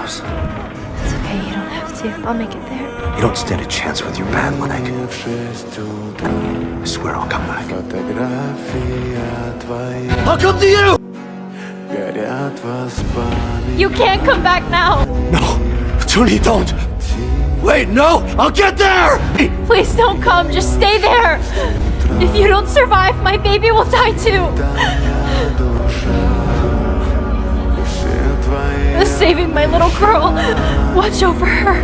house. It's okay, you don't have to. I'll make it there. You don't stand a chance with your bad leg. I swear I'll come back. I'll come to you! You can't come back now! No, Tony, don't! Wait, no! I'll get there! Please don't come, just stay there! If you don't survive, my baby will die too! Saving my little girl. Watch over her.